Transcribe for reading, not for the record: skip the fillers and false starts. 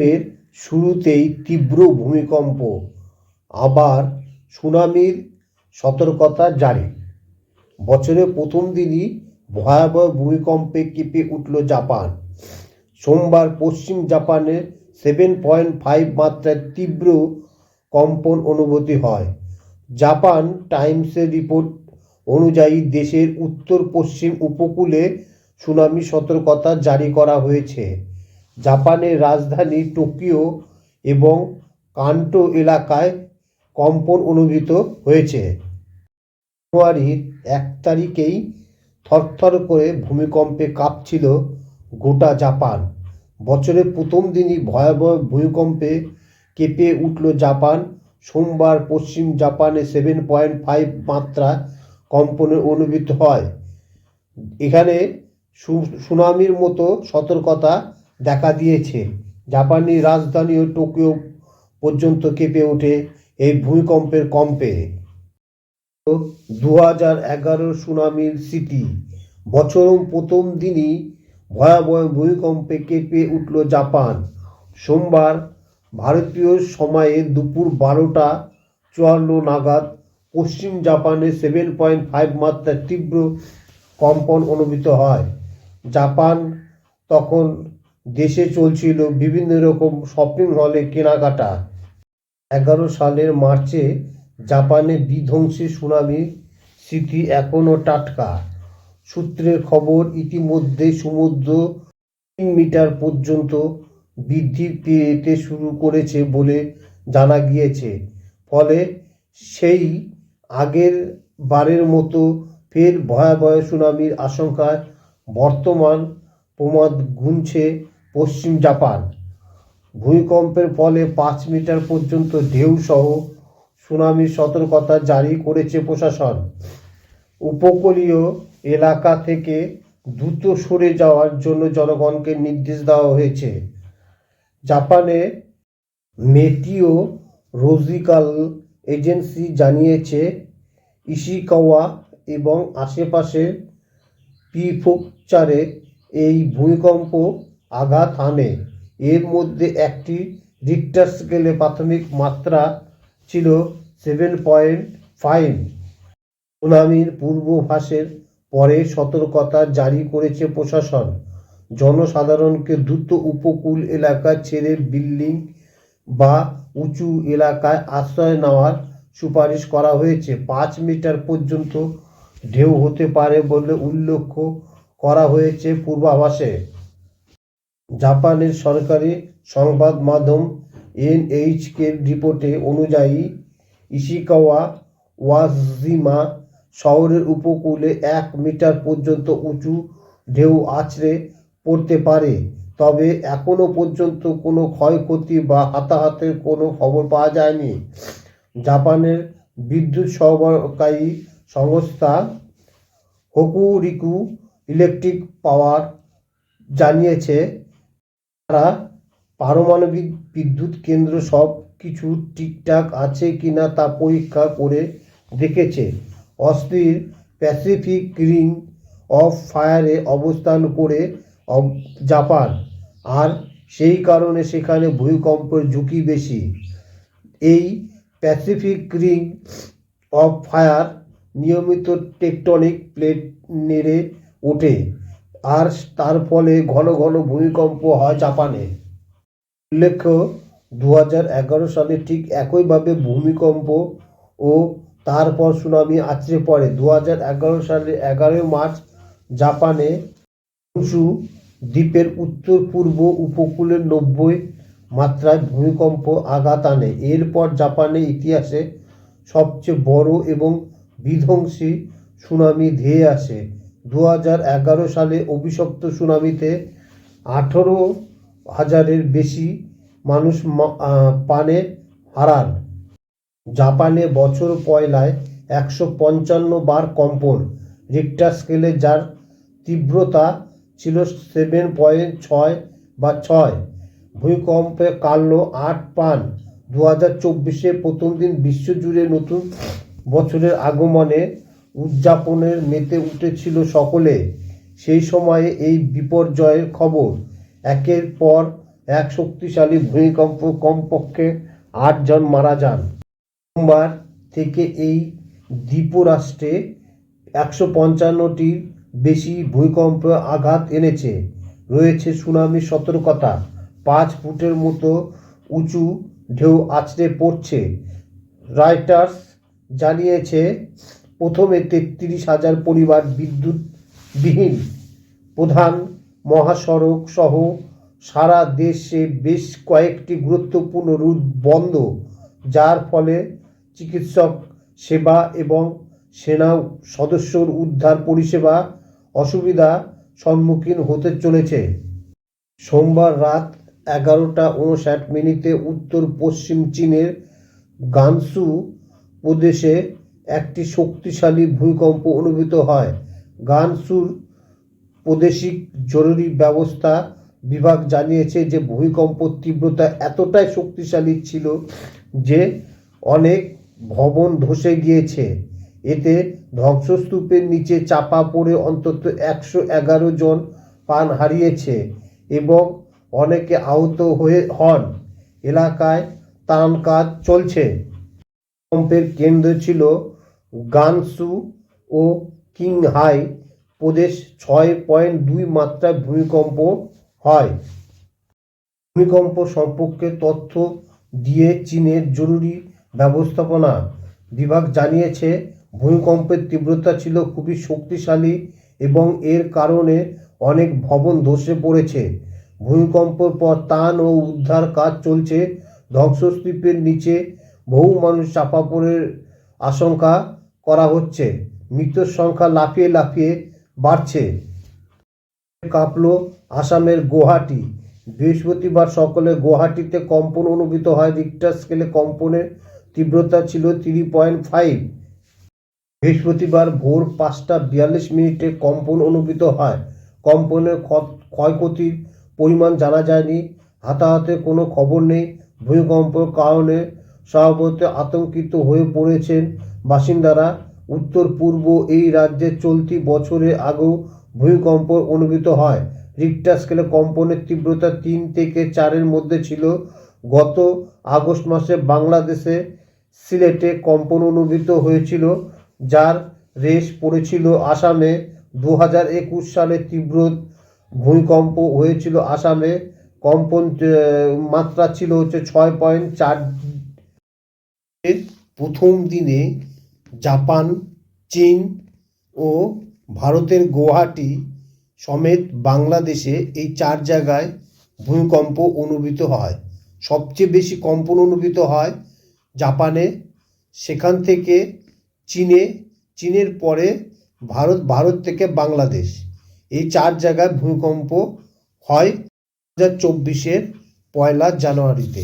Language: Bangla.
এর শুরুতেই তীব্র ভূমিকম্প, আবার সুনামির সতর্কতা জারি। বছরের প্রথম দিনই ভয়াবহ ভূমিকম্পে কেঁপে উঠল জাপান। সোমবার পশ্চিম জাপানে 7.5 মাত্রার তীব্র কম্পন অনুভূতি হয়। জাপান টাইমসের রিপোর্ট অনুযায়ী দেশের উত্তর পশ্চিম উপকূলে সুনামি সতর্কতা জারি করা হয়েছে। জাপানের রাজধানী টোকিও এবং কান্টো এলাকায় কম্পন অনুভূত হয়েছে। জানুয়ারির 1 তারিখেই থরথর করে ভূমিকম্পে কাঁপছিল গোটা জাপান। বছরের প্রথম দিনই ভয়াবহ ভূমিকম্পে কেঁপে উঠল জাপান। সোমবার পশ্চিম জাপানে 7.5 মাত্রা কম্পনের অনুভূত হয়। এখানে সুনামির মতো সতর্কতা দেখা দিয়েছে। জাপানি রাজধানী টোকিও পর্যন্ত কেঁপে ওঠে এই ভূমিকম্পের কম্পে। 2011 সুনামির স্মৃতি। বছরের প্রথম দিনই ভয়াবহ ভূমিকম্পে কেঁপে উঠল জাপান। সোমবার ভারতীয় সময়ে দুপুর 12:54 নাগাদ পশ্চিম জাপানে 7.5 মাত্রার তীব্র কম্পন অনুভূত হয়। জাপান তখন দেশে চলছিল বিভিন্ন রকম শপিং হলে কেনাকাটা। 2011 সালের মার্চে জাপানে বিধ্বংসী সুনামির স্মৃতি এখনও টাটকা। সূত্রের খবর, ইতিমধ্যে সমুদ্র 3 মিটার পর্যন্ত বৃদ্ধি পেতে শুরু করেছে বলে জানা গিয়েছে। ফলে সেই আগের বারের মতো ফের ভয়াবহ সুনামির আশঙ্কায় বর্তমান প্রমাদ গুনছে পশ্চিম জাপান। ভূমিকম্পের ফলে 5 মিটার পর্যন্ত ঢেউসহ সুনামির সতর্কতা জারি করেছে প্রশাসন। উপকূলীয় এলাকা থেকে দ্রুত সরে যাওয়ার জন্য জনগণকে নির্দেশ দেওয়া হয়েছে। জাপানে মেটিওরোলজিক্যাল এজেন্সি জানিয়েছে, ইশিকাওয়া এবং আশেপাশের প্রিফেকচারে এই ভূমিকম্প আঘাত হানে। এর মধ্যে একটি রিক্টার স্কেলে প্রাথমিক মাত্রা ছিল 7.5। সুনামির পূর্বাভাসের পরে সতর্কতা জারি করেছে প্রশাসন। জনসাধারণকে দ্রুত উপকূল এলাকা ছেড়ে বিল্ডিং বা উঁচু এলাকায় আশ্রয় নেওয়ার সুপারিশ করা হয়েছে। 5 মিটার পর্যন্ত ঢেউ হতে পারে বলে উল্লেখ করা হয়েছে পূর্বাভাসে। জাপানের সরকারি সংবাদ মাধ্যম এনএইচকে রিপোর্ট অনুযায়ী, ইশিকাওয়া ওয়াজিমা শহরের উপকূলে 1 মিটার পর্যন্ত উঁচু ঢেউ আছড়ে পড়তে পারে। তবে এখনও পর্যন্ত কোনো ক্ষয়ক্ষতি বা হতাহতের কোনো খবর পাওয়া যায়নি। জাপানের বিদ্যুৎ সরবরাহকারী সংস্থা হোকুরিকু ইলেকট্রিক পাওয়ার জানিয়েছে, তারা পারমাণবিক বিদ্যুৎ কেন্দ্র সব কিছু ঠিকঠাক আছে কিনা তা পরীক্ষা করে দেখেছে। অস্থির প্যাসিফিক রিং অফ ফায়ারে অবস্থান করে জাপান, আর সেই কারণে সেখানে ভূমিকম্পের ঝুঁকি বেশি। এই প্যাসিফিক রিং অফ ফায়ার নিয়মিত টেকটনিক প্লেট নেড়ে ওঠে, আর তার ফলে ঘন ঘন ভূমিকম্প হয় জাপানে। উল্লেখ্য, 2011 সালে ঠিক একইভাবে ভূমিকম্প ও তারপর সুনামি আছড়ে পড়ে। 2011 সালের 11 মার্চ জাপানে হনশু দ্বীপের উত্তর পূর্ব উপকূলে 90 মাত্রায় ভূমিকম্প আঘাত আনে। এরপর জাপানের ইতিহাসে সবচেয়ে বড় এবং বিধ্বংসী সুনামি ধেয়ে আসে। 2011 সালে অভিশপ্ত সুনামিতে 18,000-এর বেশি মানুষ প্রাণে হারান। জাপানে বছর পয়লায় 155 বার কম্পন, রিক্টার স্কেলে যার তীব্রতা ছিল 7.6 বা 6। ভূমিকম্পে কাটল 8 প্রাণ। 2024 প্রথম দিন বিশ্বজুড়ে নতুন বছরের আগমনে উদযাপনের মেতে উঠেছিল সকলে। সেই সময়ে এই বিপর্যয়ের খবর একের পর এক শক্তিশালী ভূমিকম্প কমপক্ষে 8 জন মারা যান। সোমবার থেকে এই দ্বীপরাষ্ট্রে 155টির বেশি ভূমিকম্প আঘাত এনেছে। রয়েছে সুনামি সতর্কতা। 5 ফুটের মতো উঁচু ঢেউ আছড়ে পড়ছে। রয়টার্স জানিয়েছে প্রথমে 33,000 পরিবার বিদ্যুৎবিহীন। প্রধান মহাসড়ক সহ সারা দেশে বেশ কয়েকটি গুরুত্বপূর্ণ রুট বন্ধ, যার ফলে চিকিৎসক সেবা এবং সেনা সদস্যর উদ্ধার পরিষেবা অসুবিধা সম্মুখীন হতে চলেছে। সোমবার রাত 11:59 উত্তর পশ্চিম চীনের গানসু প্রদেশে একটি শক্তিশালী ভূমিকম্প অনুভূত হয়। গানসুর প্রাদেশিক জরুরি ব্যবস্থা বিভাগ জানিয়েছে যে ভূমিকম্পের তীব্রতা এতটাই শক্তিশালী ছিল যে অনেক ভবন ধসে গিয়েছে। এতে ধ্বংসস্তূপের নিচে চাপা পড়ে অন্তত 111 জন প্রাণ হারিয়েছে এবং অনেকে আহত হন। এলাকায় ত্রাণ কাজ চলছে। ভূমিকম্পের কেন্দ্র ছিল গানসু ও কিংহাই প্রদেশ। 6.2 মাত্রায় ভূমিকম্প হয়। ভূমিকম্প সম্পর্কে তথ্য দিয়ে চীনের জরুরি ব্যবস্থাপনা বিভাগ জানিয়েছে ভূমিকম্পের তীব্রতা ছিল খুবই শক্তিশালী এবং এর কারণে অনেক ভবন ধসে পড়েছে। ভূমিকম্পের পর ত্রাণ ও উদ্ধার কাজ চলছে। ধ্বংসস্তূপের নিচে বহু মানুষ চাপা পড়ে আশঙ্কা করা হচ্ছে। মৃতের সংখ্যা লাফিয়ে লাফিয়ে বাড়ছে। কাঁপল আসামের গুয়াহাটি। বৃহস্পতিবার সকালে গুয়াহাটিতে কম্পন অনুভূত হয়। রিক্টার স্কেলে কম্পনের তীব্রতা ছিল 3.5। বৃহস্পতিবার ভোর 5:42 কম্পন অনুভূত হয়। কম্পনের ক্ষয়ক্ষতির পরিমাণ জানা যায়নি। হতাহতের কোনো খবর নেই। ভূমিকম্পের কারণে স্বভাবতই আতঙ্কিত হয়ে পড়েছেন বাসিন্দারা। উত্তর পূর্ব এই রাজ্যে চলতি বছরের আগেও ভূমিকম্প অনুভূত হয়। রিক্টার স্কেলে কম্পনের তীব্রতা 3 থেকে 4-এর মধ্যে ছিল। গত আগস্ট মাসে বাংলাদেশে সিলেটে কম্পন অনুভূত হয়েছিল, যার রেশ পড়েছিল আসামে। 2021 সালে তীব্র ভূমিকম্প হয়েছিল আসামে। কম্পন মাত্রা ছিল 6.4। প্রথম দিনে জাপান, চীন ও ভারতের গুয়াহাটি সমেত বাংলাদেশে এই 4 জায়গায় ভূমিকম্প অনুভূত হয়। সবচেয়ে বেশি কম্পন অনুভূত হয় জাপানে, সেখান থেকে চীনের পরে ভারত থেকে বাংলাদেশ। এই 4 জায়গায় ভূমিকম্প হয় 2024-এর 1 জানুয়ারিতে।